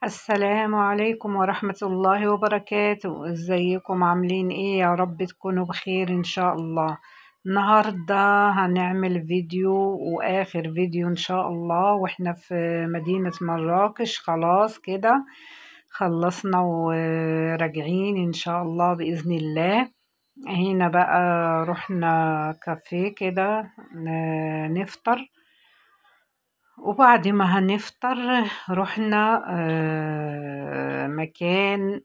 السلام عليكم ورحمة الله وبركاته. ازيكم عاملين ايه؟ يا رب تكونوا بخير ان شاء الله. النهاردة هنعمل فيديو واخر فيديو ان شاء الله، واحنا في مدينة مراكش. خلاص كده خلصنا وراجعين ان شاء الله بإذن الله. هنا بقى رحنا كافيه كده نفطر، وبعد ما هنفطر رحنا مكان،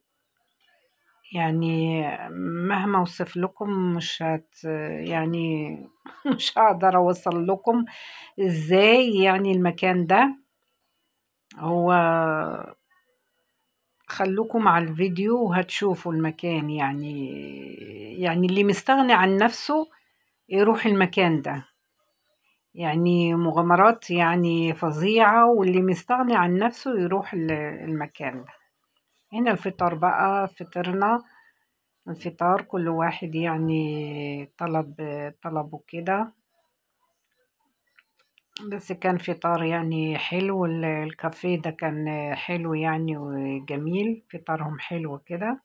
يعني مهما اوصف لكم مش يعني مش هقدر اوصل لكم ازاي يعني المكان ده. هو خلوكم مع الفيديو وهتشوفوا المكان، يعني اللي مستغني عن نفسه يروح المكان ده، يعني مغامرات يعني فظيعة، واللي مستغني عن نفسه يروح المكان ده. هنا الفطار بقى، فطرنا الفطار كل واحد يعني طلبه كده، بس كان فطار يعني حلو. الكافيه ده كان حلو يعني وجميل، فطارهم حلو كده.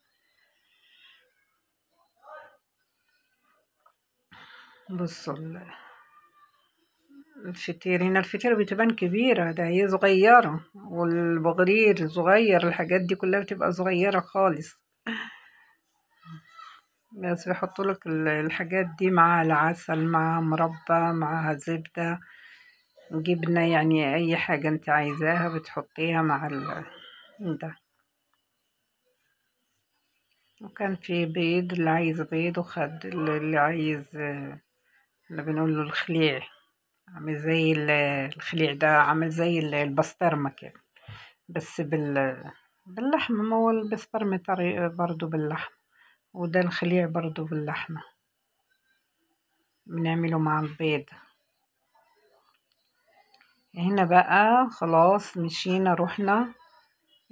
بصوا الفطير هنا، الفطير بتبان كبيرة، ده هي صغيرة، والبغرير صغير، الحاجات دي كلها بتبقى صغيرة خالص، بس بيحطوا لك الحاجات دي مع العسل، مع مربى، مع زبدة، جبنة، يعني أي حاجة انت عايزاها بتحطيها مع ده. وكان في بيض، اللي عايز بيض وخد، اللي عايز اللي بنقول له الخليع، عامل زي الخليع ده، عامل زي البسطرمة كده، بس باللحمة. ما هو البسطرمة طريقة برضو باللحمة، وده الخليع برضو باللحمة، بنعمله مع البيض. هنا بقى خلاص مشينا، رحنا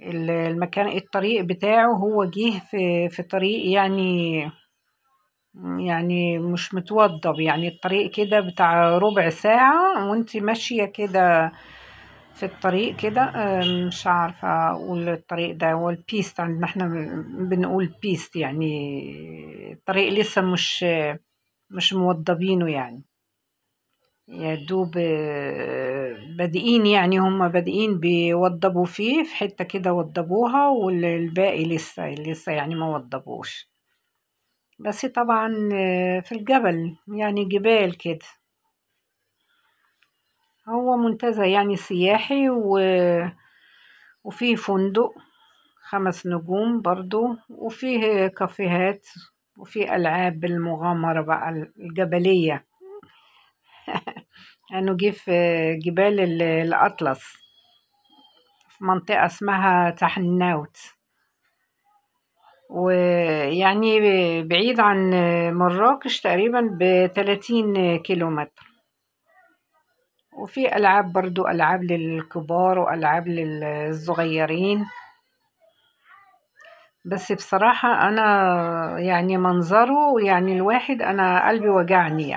المكان، الطريق بتاعه هو جه في طريق يعني مش متوضب، يعني الطريق كده بتاع ربع ساعة وانت ماشية كده في الطريق كده. مش عارفة اقول الطريق ده هو البيست، عندنا احنا بنقول بيست، يعني الطريق لسه مش موضبينه، يعني يا دوب بادئين، يعني هم بادئين بيوضبوا فيه في حتة كده وضبوها، والباقي لسه يعني ما وضبوش. بس طبعا في الجبل، يعني جبال كده. هو منتزه يعني سياحي، وفيه فندق 5 نجوم برضو، وفيه كافيهات، وفيه ألعاب المغامرة بقى الجبلية. أنه جه في جبال الأطلس، في منطقة اسمها تحناوت، ويعني بعيد عن مراكش تقريبا ب30 كيلومتر. وفي ألعاب برضو، ألعاب للكبار وألعاب للصغيرين. بس بصراحة أنا يعني منظره، يعني الواحد أنا قلبي وجعني،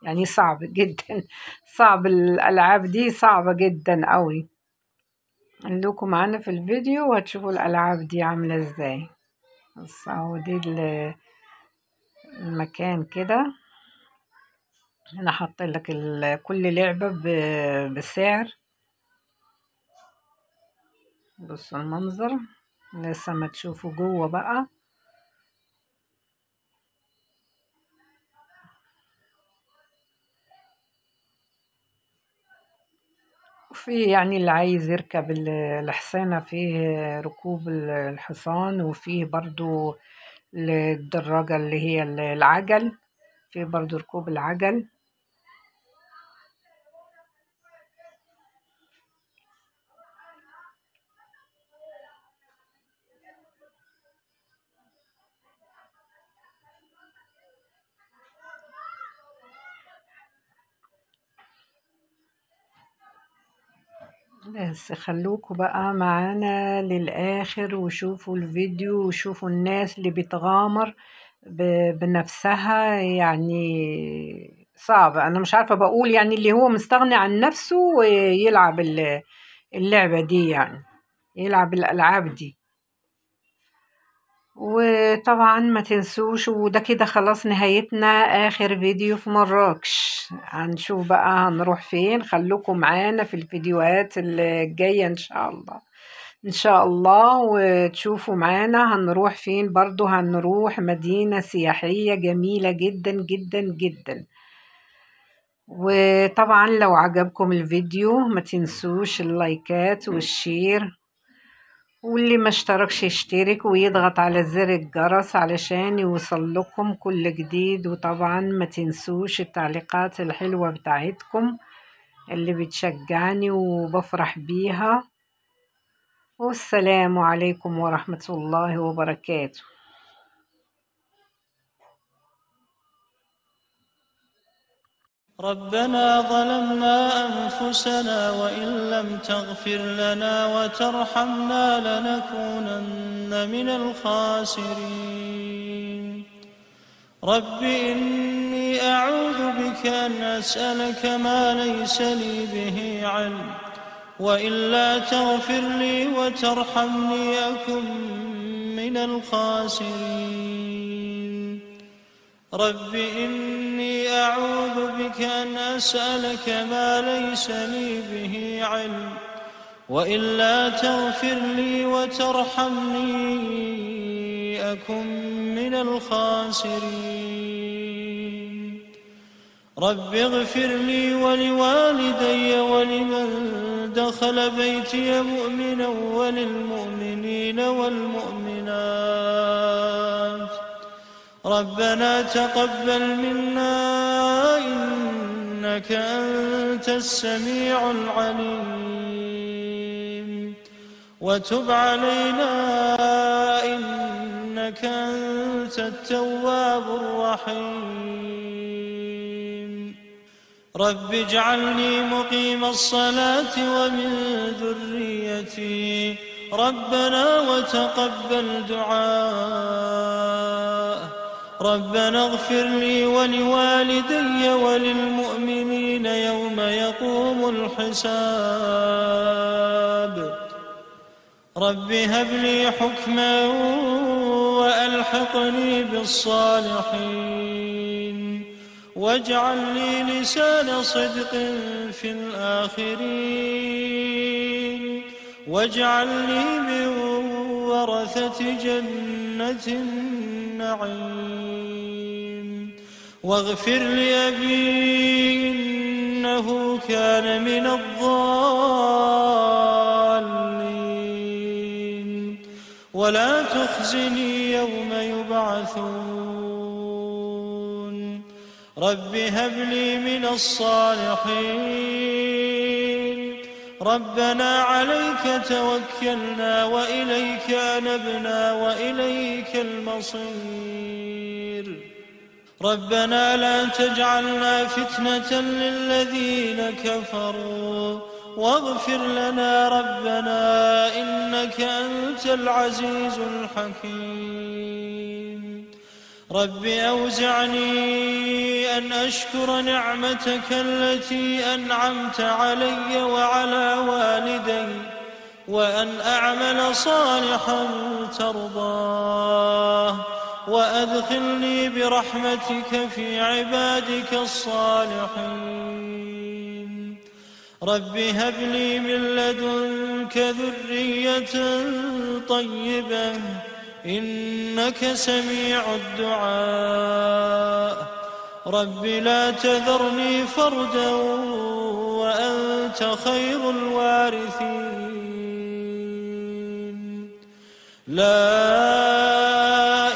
يعني صعب جدا صعب، الألعاب دي صعبة جدا قوي. خليكم معانا في الفيديو وهتشوفوا الألعاب دي عاملة ازاي. بس اهو دي المكان كده. انا حاطه لك كل لعبة بسعر. بصوا المنظر، لسه ما تشوفوا جوه بقى. وفي يعني اللي عايز يركب الحصانة، فيه ركوب الحصان، وفيه برضو الدراجة اللي هي العجل، فيه برضو ركوب العجل. بس خلوكوا بقى معانا للآخر وشوفوا الفيديو، وشوفوا الناس اللي بتغامر بنفسها، يعني صعب. أنا مش عارفة بقول، يعني اللي هو مستغني عن نفسه ويلعب اللعبة دي يعني. يلعب الألعاب دي. وطبعا ما تنسوش، وده كده خلاص نهايتنا، آخر فيديو في مراكش. هنشوف بقى هنروح فين، خلوكم معانا في الفيديوهات الجاية إن شاء الله. إن شاء الله وتشوفوا معانا هنروح فين. برضو هنروح مدينة سياحية جميلة جدا جدا جدا. وطبعا لو عجبكم الفيديو ما تنسوش اللايكات والشير، واللي ما اشتركش يشترك ويضغط على زر الجرس علشان يوصل لكم كل جديد. وطبعا ما تنسوش التعليقات الحلوة بتاعتكم اللي بتشجعني وبفرح بيها. والسلام عليكم ورحمة الله وبركاته. ربنا ظلمنا أنفسنا وإن لم تغفر لنا وترحمنا لنكونن من الخاسرين. رب إني أعوذ بك أن أسألك ما ليس لي به علم، وإلا تغفر لي وترحمني أكن من الخاسرين. رب إني أعوذ بك أن أسألك ما ليس لي به علم، وإلا تغفر لي وترحمني أكن من الخاسرين. رب اغفر لي ولوالدي ولمن دخل بيتي مؤمنا وللمؤمنين والمؤمنات. ربنا تقبل منا إنك أنت السميع العليم، وتب علينا إنك أنت التواب الرحيم. رب اجعلني مقيم الصلاة ومن ذريتي ربنا وتقبل دعاء. ربنا اغفر لي ولوالدي وللمؤمنين يوم يقوم الحساب. رب هب لي حكما وألحقني بالصالحين، واجعل لي لسان صدق في الآخرين، واجعلني من ورثة جنة النعيم. واغفر لأبي إنه كان من الضالين، ولا تخزني يوم يبعثون. رب هب لي من الصالحين. ربنا عليك توكلنا وإليك أنبنا وإليك المصير. ربنا لا تجعلنا فتنة للذين كفروا، واغفر لنا ربنا إنك أنت العزيز الحكيم. رب أوزعني أن أشكر نعمتك التي أنعمت علي وعلى والدي، وأن أعمل صالحا ترضاه، وأدخلني برحمتك في عبادك الصالحين. رب هب لي من لدنك ذرية طيبة إنك سميع الدعاء. رب لا تذرني فردا وأنت خير الوارثين. لا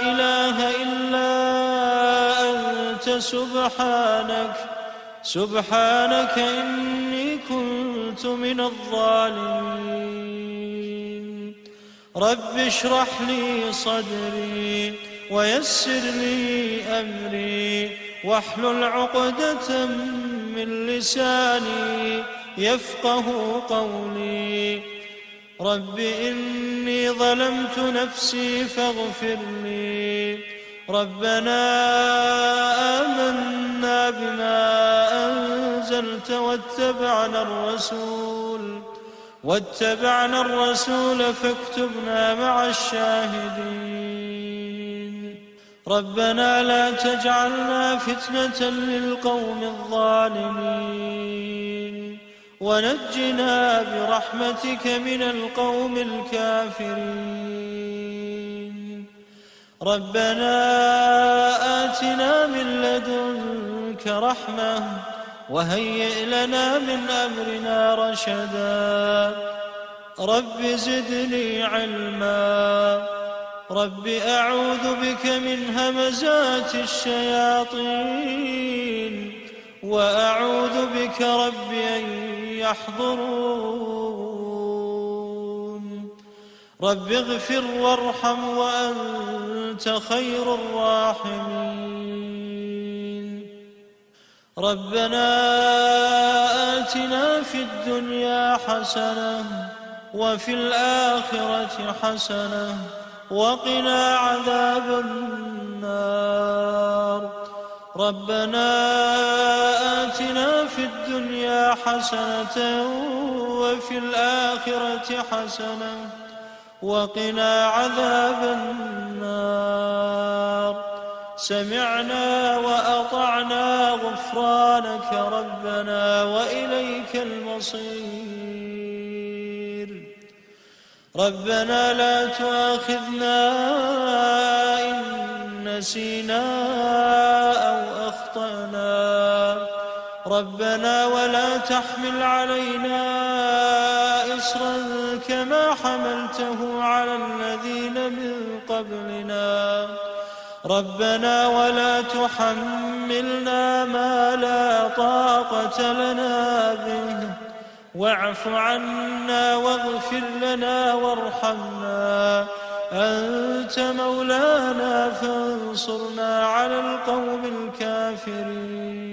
إله إلا أنت سبحانك إني كنت من الظالمين. رب اشرح لي صدري ويسر لي أمري، واحلل عقدة من لساني يفقه قولي. رب إني ظلمت نفسي فاغفر لي. ربنا آمنا بما أنزلت واتبعنا الرسول واتبعنا الرسول فاكتبنا مع الشاهدين. ربنا لا تجعلنا فتنة للقوم الظالمين، ونجنا برحمتك من القوم الكافرين. ربنا آتنا من لدنك رحمة وهيئ لنا من أمرنا رشدا. رب زدني علما. رب أعوذ بك من همزات الشياطين، وأعوذ بك رب أن يحضرون. رب اغفر وارحم وأنت خير الراحمين. ربنا آتنا في الدنيا حسنة وفي الآخرة حسنة وقنا عذاب النار. ربنا آتنا في الدنيا حسنة وفي الآخرة حسنة وقنا عذاب النار. سمعنا وأطعنا غفرانك ربنا وإليك المصير. ربنا لا تؤاخذنا إن نسينا أو أخطأنا. ربنا ولا تحمل علينا إصرا كما حملته على الذين من قبلنا. ربنا ولا تحملنا ما لا طاقة لنا به، واعف عنا واغفر لنا وارحمنا، أنت مولانا فانصرنا على القوم الكافرين.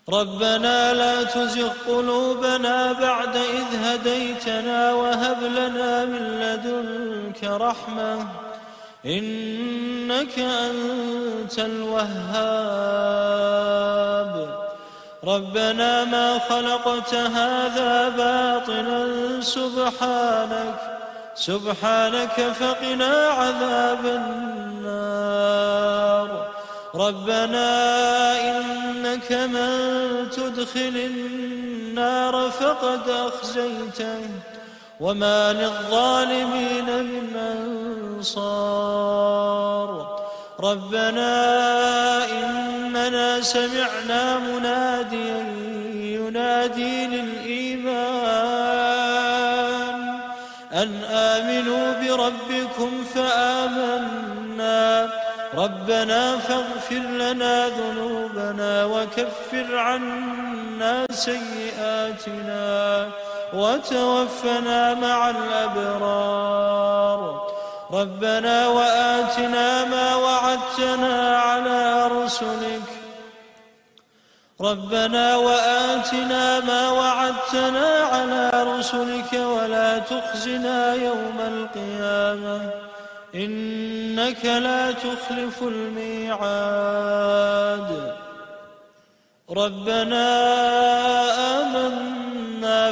ربنا لا تزغ قلوبنا بعد إذ هديتنا وهب لنا من لدنك رحمة إنك أنت الوهاب. ربنا ما خلقت هذا باطلا سبحانك فقنا عذاب النار. ربنا إنك من تدخل النار فقد أخزيته وما للظالمين من أنصار. ربنا إننا سمعنا مناديا ينادي للإيمان أن آمنوا بربكم فآمنا. ربنا فاغفر لنا ذنوبنا وكفر عنا سيئاتنا وتوفنا مع الأبرار. ربنا وآتنا ما وعدتنا على رسلك. ربنا وآتنا ما وعدتنا على رسلك ولا تخزنا يوم القيامة إنك لا تخلف الميعاد. ربنا آمنا